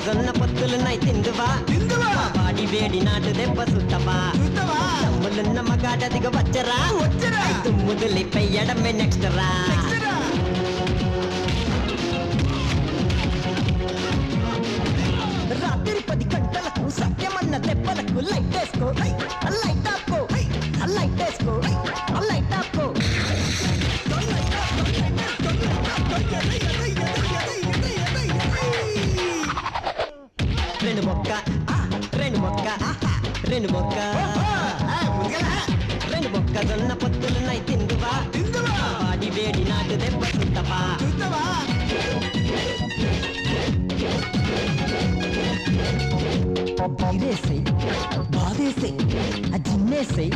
మొక్కజొన్న పొత్తులున్నాయి తిందువా వాడి వేడి నాటు దెబ్బ సుత్తవా తమ్ములున్న మగాడ దిగ వచ్చరా తుమ్ముదులిపెయ్యడమే నెక్స్ట్ రా రాత్రి 10 గంటలకు సత్యమన్న దెబ్బలకు లైట్ వేసుకో లైట్ ఆపుకో లైట్ వేసుకో లైట్ ఆపుకో రెండు మొక్క రెండు మొక్క రెండు మొక్క రెండు మొక్కజొన్న పొత్తులున్నాయి తిందువా వాడి వేడి నాటు దెబ్బ సుత్తవా బాధేసై జిన్నేసై